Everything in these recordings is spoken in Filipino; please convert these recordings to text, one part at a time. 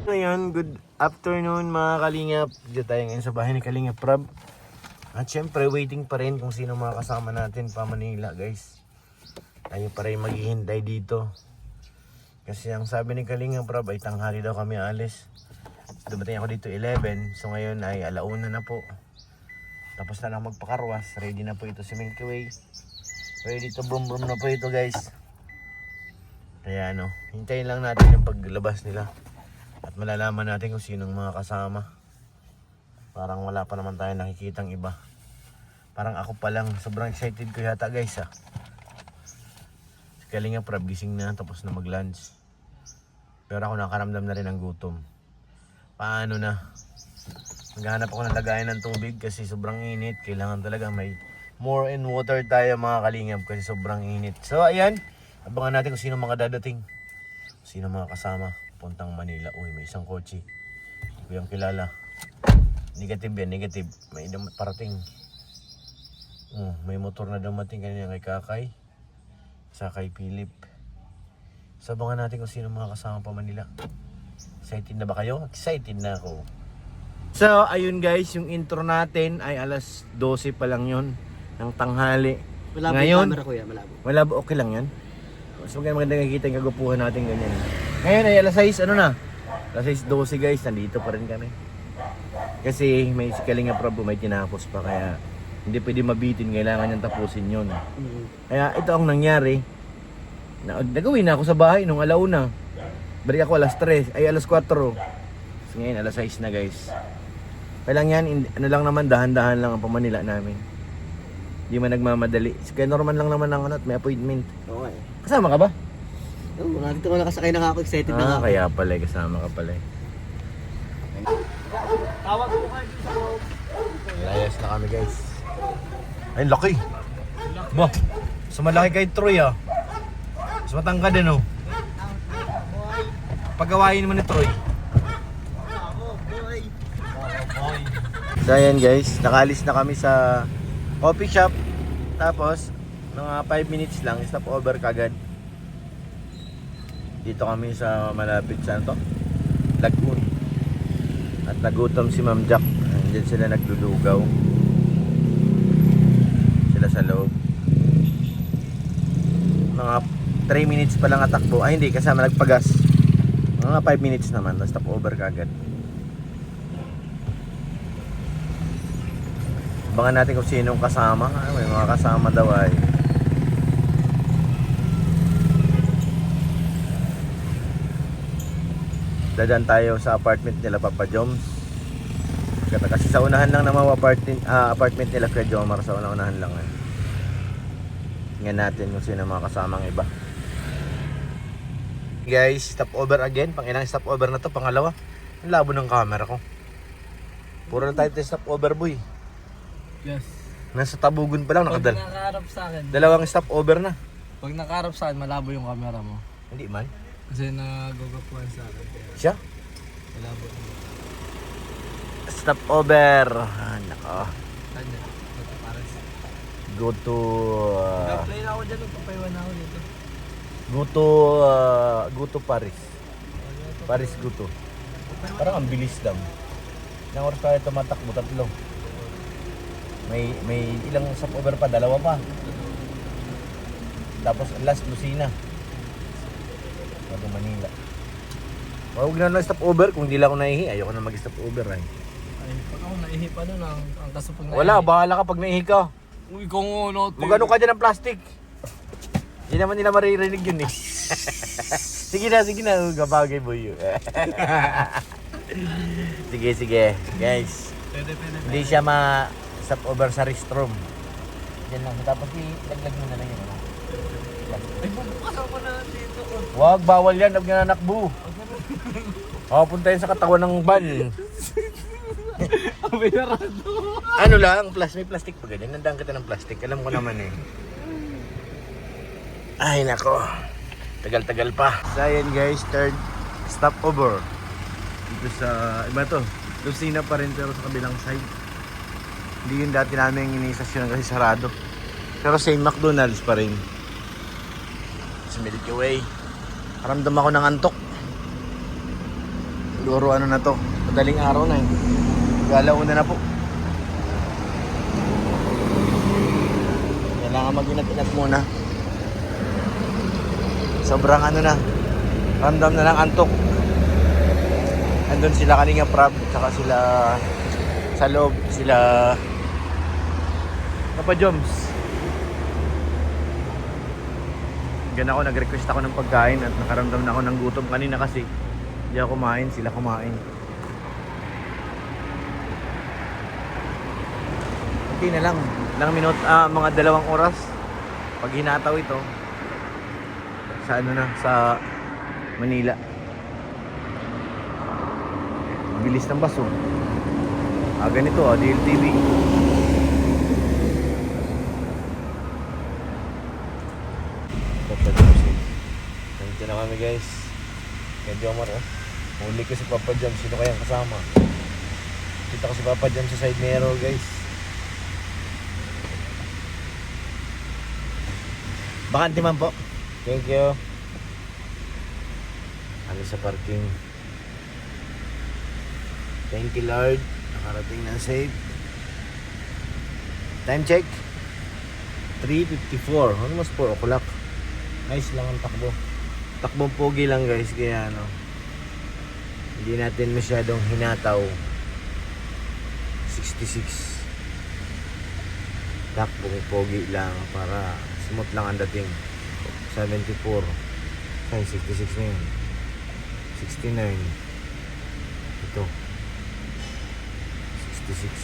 Ngayon, good afternoon mga Kalingap. Dito tayo ngayon sa bahay ni Kalingap Prab. At syempre, waiting pa rin kung sino mga kasama natin pa Manila, guys. Tayo pa rin maghihintay dito. Kasi ang sabi ni Kalingap Prab ay tanghali daw kami alis. Dumating ako dito 11. So ngayon ay alauna na po. Tapos na lang magpakarwas. Ready na po ito si Milky Way. Ready to brum brum na po ito, guys. Kaya hintayin lang natin yung paglabas nila. At malalaman natin kung sinong mga kasama. Parang wala pa naman tayo nakikitang iba. Parang ako pa lang. Sobrang excited ko yata, guys, Si Kalingap Prab gising na tapos na mag-lunch. Pero ako nakaramdam na rin ng gutom. Paano na? Maghanap ako ng lagayan ng tubig kasi sobrang init. Kailangan talaga may more and water tayo mga Kalingap kasi sobrang init. So ayan, abangan natin kung sino mga dadating. Sino mga kasama puntang Manila. Uy, may isang kotse. Hindi ko yung kilala. Negative yan, negative. May parating. May motor na dumating kanina kay Kakay. Sa kay Philip. So abangan natin kung sino mga kasama pa Manila. Excited na ba kayo? Excited na ako. So ayun guys, yung intro natin ay alas 12 pa lang yun ng tanghali. Malabo ngayon, yung camera kuya, malabo. Malabo, okay lang yan. Mas maganda nakikita yung kagupuhan natin ganyan. Ngayon ay alas 6, Alas 6:12 guys, nandito pa rin kami. Kasi may si Kalingap Prab may tinapos pa kaya hindi pwede mabitin, kailangan niyang tapusin yun. Kaya ito ang nangyari. Nagawin na ako sa bahay nung alauna. Balik ako alas 3, ay alas 4. So, ngayon alas 6 na guys. Kaya lang yan, lang naman, dahan-dahan lang ang pamanila namin. Hindi man nagmamadali. Kaya normal lang naman ang may appointment. Okay. Kasama ka ba? Oo, nakita ko nakasakay na ako, excited na ako. Kaya pala, kasama ka pala. Tawag ko kayo sa loob. Layas na kami guys. Ay, laki. Ba, so malaki kay Troy Mas matangkad Pagawain mo ni Troy. So ayan guys, nakalis na kami sa coffee shop. Tapos, mga 5 minutes lang, stop over kagad. Dito kami sa malapit sa Lagoon. At nagutom si Ma'am Jack. Andiyan sila naglulugaw. Sila sa loob. Mga 3 minutes pa lang atakbo. Ay hindi, kasama nagpagas. Mga 5 minutes naman, stop over kagad. Abangan natin kung sinong kasama. May mga kasama daw ay. Dadaan tayo sa apartment nila Papa Joms. Kasi sa unahan lang naman apartment nila Kuya Jomar. Sa unahan lang. Tingnan natin kung sino mga kasamang iba. Guys, stop over again. Pang ilang stop over na to? Pangalawa. Ang labo ng camera ko. Puro na tayo stop over boy. Yes. Nasa Tabugon pa lang Pag nakadal. nakaharap sa akin. Dalawang stop over na. Pag nakaharap sa akin, malabo yung camera mo. Hindi man. Kasi nagugapuan sa akin. Siya? Malabo. Stop over. Nako. Kanya. Pares. Go to Play na ako dyan, magpapaiwan na ako dito. go to Paris. Paris go to. Parang ang bilis lang. Ilang oras tayo tumatakbo? 3. May ilang stop over pa? 2 pa. Tapos last Lucena. Bago Manila. Huwag na lang stop over kung hindi lang ako naihi. Ayoko na mag-stop over Ay, pag ako naihi pa nun, ang kasupag naihi. Wala, bahala ka pag naihi ka. Uy, kung ano. Magano ka dyan ng plastic. Hindi naman nila maririnig yun Sige na. Gabagay boy. Sige. Guys. Pwede. Hindi siya stop over sa restroom. Diyan lang. Tapos ilaglag mo na lang yun. Ay, bubukasal ko na dito. Wag, bawal yan. Huwag nga nanakbo. Punta yun sa katawan ng van. Ang binarado. Ano lang, may plastic pa ganyan. Nandang kita ng plastic. Alam ko naman Ay, nako. Tagal-tagal pa. So, ayan guys, third stop over. Dito sa, iba to. Lucena pa rin pero sa kabilang side. Hindi yun dati namin inisasyon kasi sarado. Pero same McDonald's pa rin. Sa Milky Way. Karamdam ako ng antok. Siguro ano na to, madaling araw na eh. Galauna na po. Kailangan mag-inat-inat muna. Sobrang ano na, ramdam na lang antok. Andun sila Kalinga Prab, tsaka sila sa loob, sila Papa Joms. Ganun ako, nag-request ako ng pagkain at nakaramdam na ako ng gutom kanina kasi hindi ako kumain, sila kumain. Hindi na lang, ilang mga 2 oras pag hinataw ito sa ano na, sa Manila. Bilis ng baso. Ganito DLTV. Papa Joms. Nandito na kami guys. Kaya Jomar huli ko si Papa Joms. Sino kayang kasama? Kita ko si Papa Joms sa side mirror guys. Bakante man po. Thank you. Kami sa parking. Thank you Lord. Nakarating ng safe. Time check 3:54. Almost 4 o'clock. Nice lang ang takbo. Takbong pogi lang guys. Kaya hindi natin masyadong hinataw. 66. Takbong pogi lang para smooth lang ang dating. 74. Ay 66 na yun. 69. Ito 66.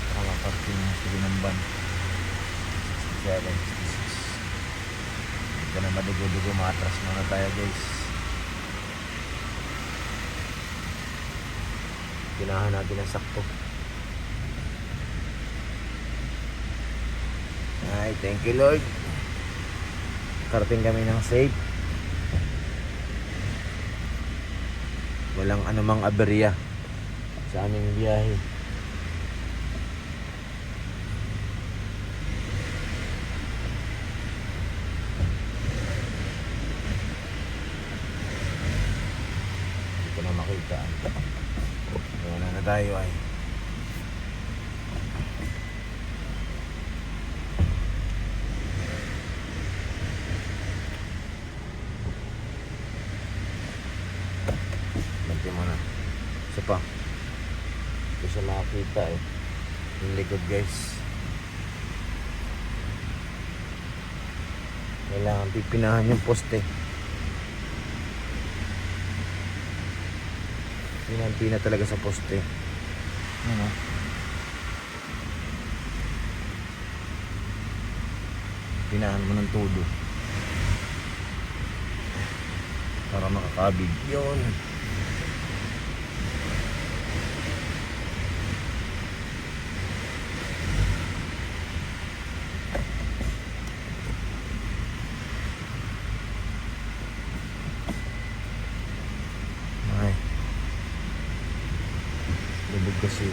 Saka parking ng van 67, 66. Ito na madugo-dugo, matras muna tayo guys. Ginahan natin ang sakto. Ay, thank you Lord. Karating kami ng safe. Walang anumang aberya sa aming biyahe. Hindi ko na makita. Wala na tayo ay. Banti mo na. Isa pa. Hindi siya makakita eh. Yung likod guys. Kailangan pipinahan yung poste. Pina talaga sa poste. Ano? Pinahan mo ng todo. Para makakabig. Yun. Ay. Lubog kasi.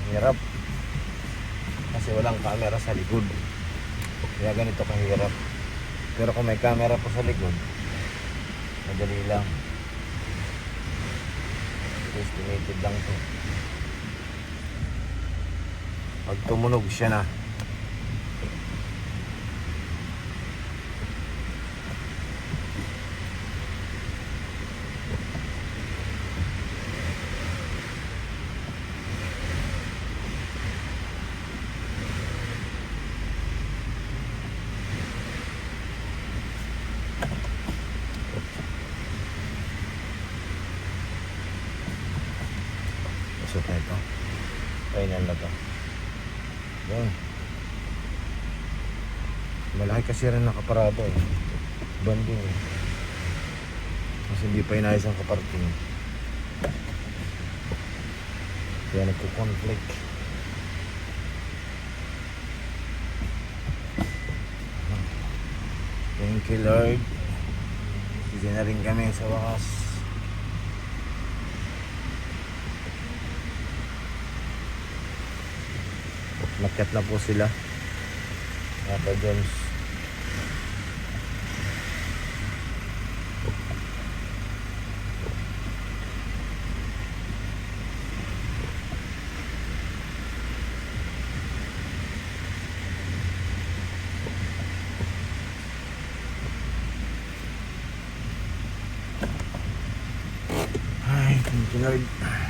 Hirap kasi walang camera sa likod, kaya ganito kahirap. Pero kung may camera po sa likod, madali lang. Estimated lang to. Pag tumunog siya na, usot na ito. Final na to. Yun. Malaki kasi rin nakaparado eh. Banding eh. Kasi hindi pa inayos ang kaparting. Kaya nagko-conflict. Thank you Lord. Hindi na rin kami sa wakas. Makyat na po sila. Mga Jones. Ay, thank you Lord.